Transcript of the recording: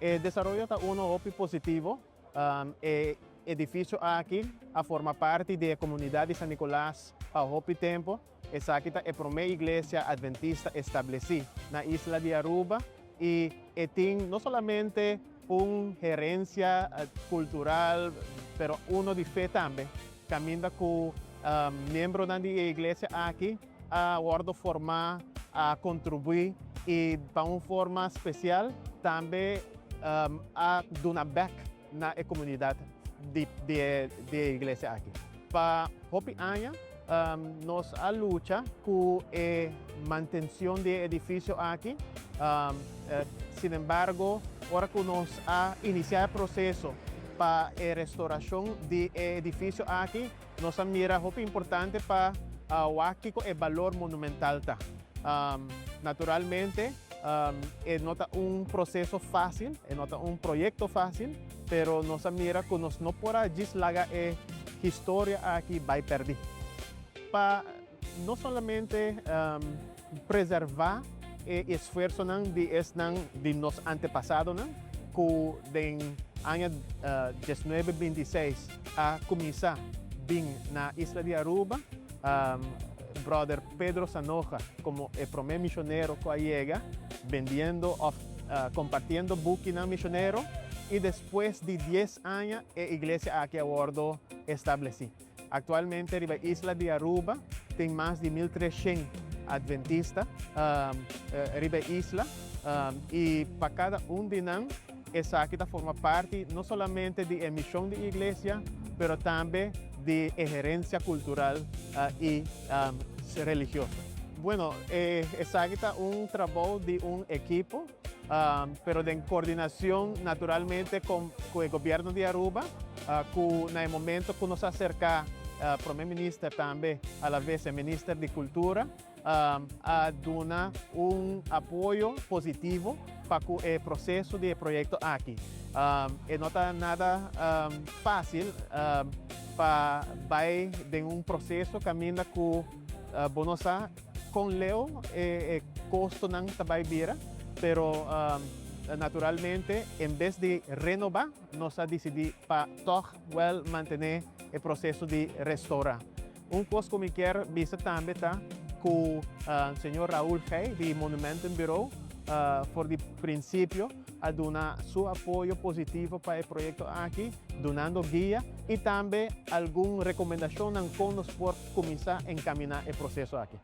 Desarrolla un OPI positivo, edifício aqui a forma parte da comunidade de San Nicolás há muito tempo. Essa aqui é a primeira igreja adventista estabelecida na isla de Aruba e tem não somente uma gerência cultural, mas uno de fé também. Caminha com membros da igreja aqui a formar, a contribuir e de uma forma especial também a dar back na comunidade de igreja aqui. Para Hopi Anya, nós a luta com a manutenção do edifício aqui. Sin embargo, agora que nós a iniciar o processo para a restauração do edifício aqui, nós a mira muito importante para o aqui com o valor monumental. Naturalmente, é nota processo fácil, é nota projeto fácil, mas nós mira que nós não podemos deslagar a história aqui vai perder. Para não somente preservar o esforço de nossos antepassados, que no ano 1926 a começar bem na isla de Aruba, brother Pedro Sanoja como o primeiro missionário que chega, vendendo, compartindo buquina missionário e depois de 10 anos a igreja aqui a bordo estabelecida. Atualmente, a isla de Aruba tem mais de 1.300 adventistas na isla e para cada de nós, essa aqui forma parte não somente da missão da igreja, mas também da gerência cultural e religiosa. Bueno, essa aqui é trabalho de equipo, pero de coordenação naturalmente com o governo de Aruba, que no momento que nos acerca o primeiro-ministro também, a la vez o ministro de Cultura, a dar apoio positivo para o processo de projeto aqui. Não é nada fácil para de processo caminha com bonosa com Leo custo não vai vir, pero naturalmente em vez de renovar nós decidimos para manter o processo de restaurar. Coisa que eu quero dizer também está com o senhor Raul Hey de Monumentum Bureau por de princípio a dar seu apoio positivo para o projeto aqui, dando guia e também alguma recomendação em como nós podemos começar a encaminhar o processo aqui.